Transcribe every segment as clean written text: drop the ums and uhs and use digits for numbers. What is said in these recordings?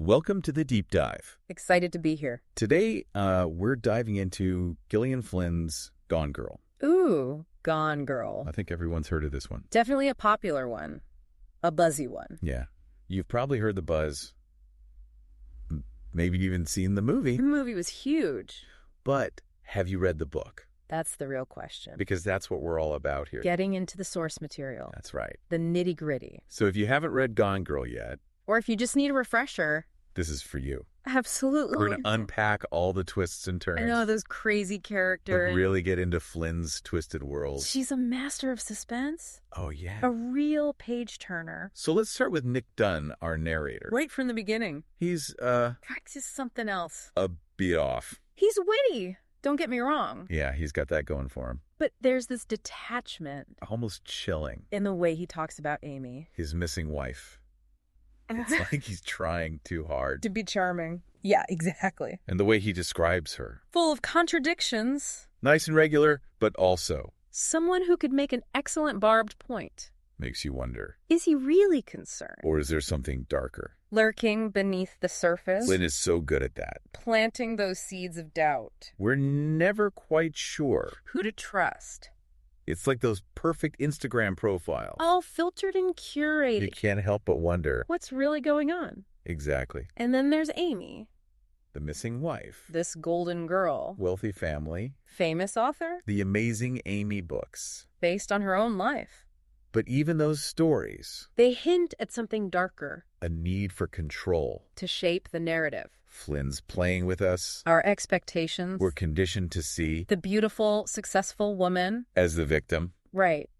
Welcome to the Deep Dive. Excited to be here. Today, we're diving into Gillian Flynn's Gone Girl. Ooh, Gone Girl. I think everyone's heard of this one. Definitely a popular one. A buzzy one. Yeah. You've probably heard the buzz. Maybe even seen the movie. The movie was huge. But have you read the book? That's the real question. Because that's what we're all about here. Getting into the source material. That's right. The nitty-gritty. So if you haven't read Gone Girl yet, or if you just need a refresher, this is for you. Absolutely. We're going to unpack all the twists and turns. I know, those crazy characters. But really get into Flynn's twisted world. She's a master of suspense. Oh, yeah. A real page-turner. So let's start with Nick Dunn, our narrator. Right from the beginning. He's, He's something else. a bit off. He's witty. Don't get me wrong. Yeah, he's got that going for him. But there's this detachment. Almost chilling. In the way he talks about Amy. His missing wife. It's like he's trying too hard. To be charming. Yeah, exactly. And the way he describes her. Full of contradictions. Nice and regular, but also someone who could make an excellent barbed point. Makes you wonder. Is he really concerned? Or is there something darker? Lurking beneath the surface. Flynn is so good at that. Planting those seeds of doubt. We're never quite sure. Who to trust. It's like those perfect Instagram profiles. All filtered and curated. You can't help but wonder. What's really going on? Exactly. And then there's Amy. The missing wife. This golden girl. Wealthy family. Famous author. The Amazing Amy books. Based on her own life. But even those stories. They hint at something darker. A need for control. To shape the narrative. Flynn's playing with us. Our expectations. We're conditioned to see. The beautiful, successful woman. As the victim. Right.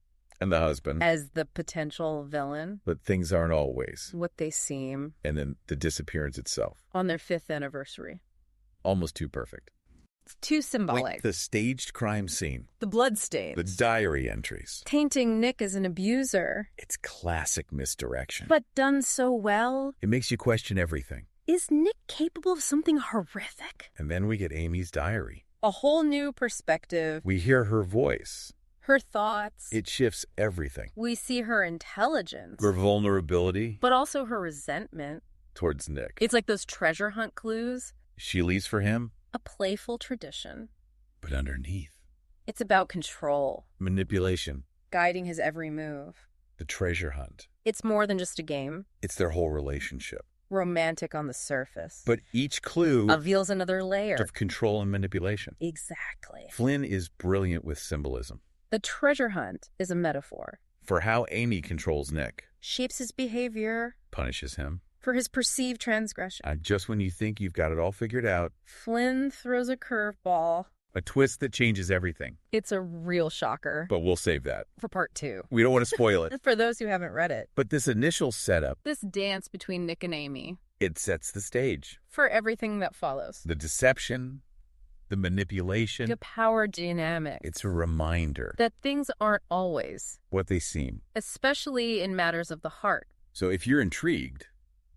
And the husband. As the potential villain. But things aren't always what they seem. And then the disappearance itself. On their 5th anniversary. Almost too perfect. It's too symbolic. Like the staged crime scene. The bloodstains. The diary entries. Tainting Nick as an abuser. It's classic misdirection. But done so well. It makes you question everything. Is Nick capable of something horrific? And then we get Amy's diary. A whole new perspective. We hear her voice. Her thoughts. It shifts everything. We see her intelligence. Her vulnerability. But also her resentment. Towards Nick. It's like those treasure hunt clues. She leaves for him. A playful tradition. But underneath. It's about control. Manipulation. Guiding his every move. The treasure hunt. It's more than just a game. It's their whole relationship. Romantic on the surface. But each clue reveals another layer of control and manipulation. Exactly. Flynn is brilliant with symbolism. The treasure hunt is a metaphor. For how Amy controls Nick. Shapes his behavior. Punishes him. For his perceived transgression. Just when you think you've got it all figured out. Flynn throws a curveball. A twist that changes everything. It's a real shocker. But we'll save that. For part 2. We don't want to spoil it. For those who haven't read it. But this initial setup. This dance between Nick and Amy. It sets the stage. For everything that follows. The deception. The manipulation. The power dynamic. It's a reminder. That things aren't always. What they seem. Especially in matters of the heart. So if you're intrigued.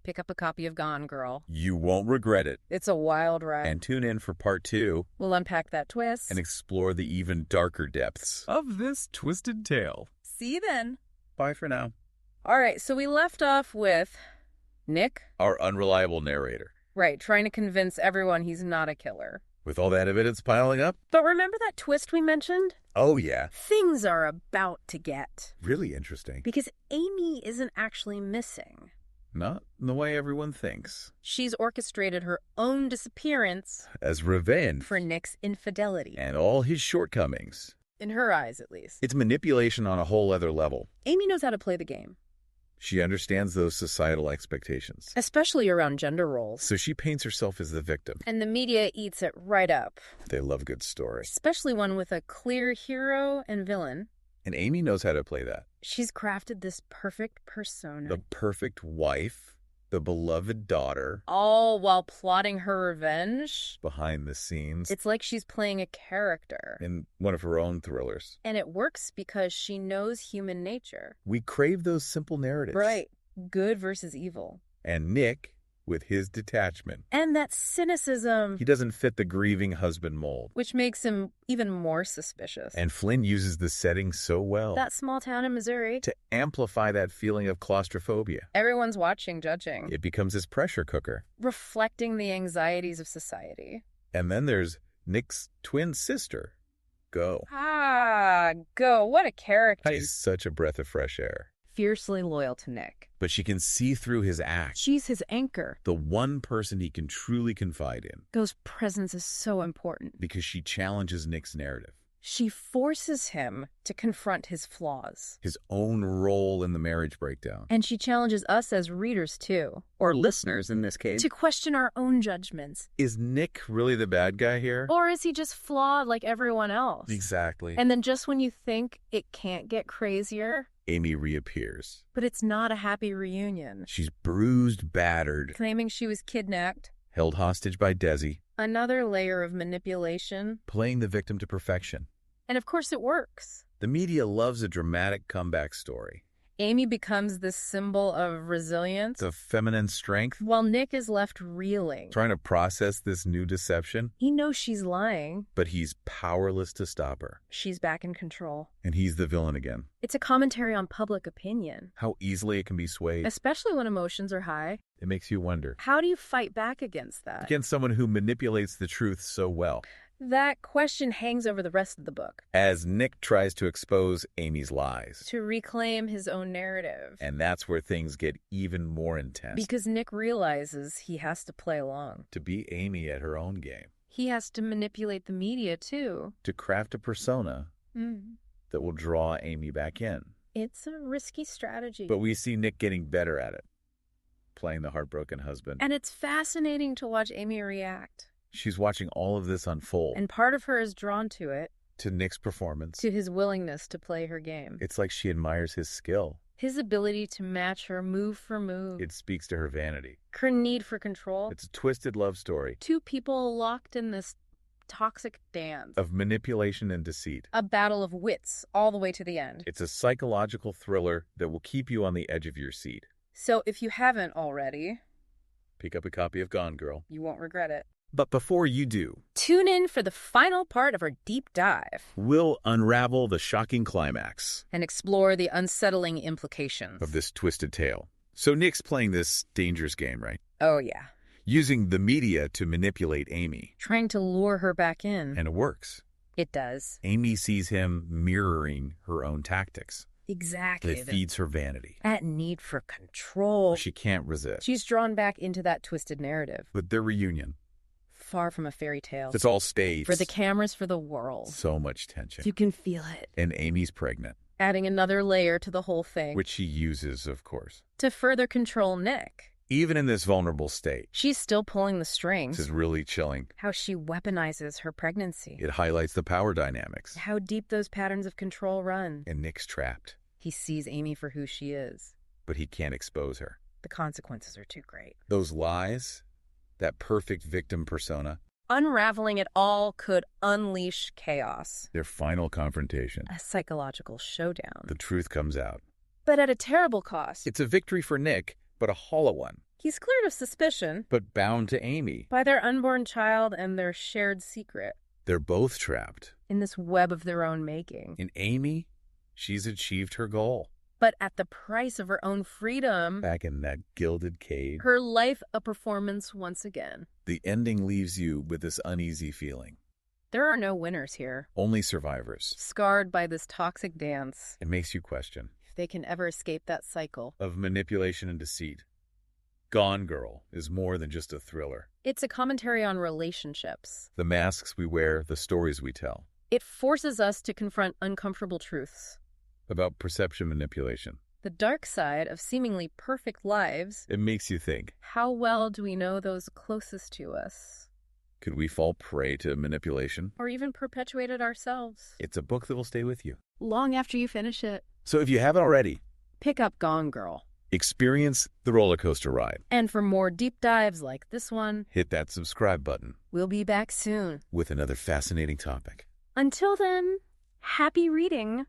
Pick up a copy of Gone Girl. You won't regret it. It's a wild ride. And tune in for part 2. We'll unpack that twist. And explore the even darker depths of this twisted tale. See you then. Bye for now. All right, so we left off with Nick. Our unreliable narrator. Right, trying to convince everyone he's not a killer. With all that evidence piling up? But remember that twist we mentioned? Oh, yeah. Things are about to get. Really interesting. Because Amy isn't actually missing. Not in the way everyone thinks. She's orchestrated her own disappearance. As revenge. For Nick's infidelity. And all his shortcomings. In her eyes, at least. It's manipulation on a whole other level. Amy knows how to play the game. She understands those societal expectations. Especially around gender roles. So she paints herself as the victim. And the media eats it right up. They love good stories. Especially one with a clear hero and villain. And Amy knows how to play that. She's crafted this perfect persona. The perfect wife, the beloved daughter. All while plotting her revenge. Behind the scenes. It's like she's playing a character. In one of her own thrillers. And it works because she knows human nature. We crave those simple narratives. Right. Good versus evil. And Nick with his detachment. And that cynicism. He doesn't fit the grieving husband mold. Which makes him even more suspicious. And Flynn uses the setting so well. That small town in Missouri. To amplify that feeling of claustrophobia. Everyone's watching, judging. It becomes his pressure cooker. Reflecting the anxieties of society. And then there's Nick's twin sister, Go. Go. What a character. She's such a breath of fresh air. Fiercely loyal to Nick. But she can see through his act. She's his anchor. The one person he can truly confide in. Go's presence is so important. Because she challenges Nick's narrative. She forces him to confront his flaws. His own role in the marriage breakdown. And she challenges us as readers, too. Or listeners, in this case. To question our own judgments. Is Nick really the bad guy here? Or is he just flawed like everyone else? Exactly. And then just when you think it can't get crazier, Amy reappears. But it's not a happy reunion. She's bruised, battered. Claiming she was kidnapped. Held hostage by Desi. Another layer of manipulation. Playing the victim to perfection. And of course it works. The media loves a dramatic comeback story. Amy becomes this symbol of resilience. Of feminine strength. While Nick is left reeling. Trying to process this new deception. He knows she's lying. But he's powerless to stop her. She's back in control. And he's the villain again. It's a commentary on public opinion. How easily it can be swayed. Especially when emotions are high. It makes you wonder. How do you fight back against that? Against someone who manipulates the truth so well. That question hangs over the rest of the book. As Nick tries to expose Amy's lies. To reclaim his own narrative. And that's where things get even more intense. Because Nick realizes he has to play along. To beat Amy at her own game. He has to manipulate the media, too. To craft a persona that will draw Amy back in. It's a risky strategy. But we see Nick getting better at it. Playing the heartbroken husband. And it's fascinating to watch Amy react. She's watching all of this unfold. And part of her is drawn to it. To Nick's performance. To his willingness to play her game. It's like she admires his skill. His ability to match her move for move. It speaks to her vanity. Her need for control. It's a twisted love story. Two people locked in this toxic dance. Of manipulation and deceit. A battle of wits all the way to the end. It's a psychological thriller that will keep you on the edge of your seat. So if you haven't already, pick up a copy of Gone Girl. You won't regret it. But before you do, tune in for the final part of our deep dive. We'll unravel the shocking climax. And explore the unsettling implications. Of this twisted tale. So Nick's playing this dangerous game, right? Oh, yeah. Using the media to manipulate Amy. Trying to lure her back in. And it works. It does. Amy sees him mirroring her own tactics. Exactly. That feeds her vanity. That need for control. She can't resist. She's drawn back into that twisted narrative. But their reunion. Far from a fairy tale. It's all staged. For the cameras, for the world. So much tension. You can feel it. And Amy's pregnant. Adding another layer to the whole thing. Which she uses, of course. To further control Nick. Even in this vulnerable state. She's still pulling the strings. This is really chilling. How she weaponizes her pregnancy. It highlights the power dynamics. How deep those patterns of control run. And Nick's trapped. He sees Amy for who she is. But he can't expose her. The consequences are too great. Those lies, that perfect victim persona. Unraveling it all could unleash chaos. Their final confrontation. A psychological showdown. The truth comes out. But at a terrible cost. It's a victory for Nick, but a hollow one. He's cleared of suspicion. But bound to Amy. By their unborn child and their shared secret. They're both trapped. In this web of their own making. In Amy, she's achieved her goal. But at the price of her own freedom. Back in that gilded cage. Her life a performance once again. The ending leaves you with this uneasy feeling. There are no winners here. Only survivors. Scarred by this toxic dance. It makes you question. If they can ever escape that cycle. Of manipulation and deceit. Gone Girl is more than just a thriller. It's a commentary on relationships. The masks we wear, the stories we tell. It forces us to confront uncomfortable truths. About perception manipulation. The dark side of seemingly perfect lives. It makes you think. How well do we know those closest to us? Could we fall prey to manipulation? Or even perpetuate it ourselves? It's a book that will stay with you. Long after you finish it. So if you haven't already, pick up Gone Girl. Experience the roller coaster ride. And for more deep dives like this one, hit that subscribe button. We'll be back soon. With another fascinating topic. Until then, happy reading.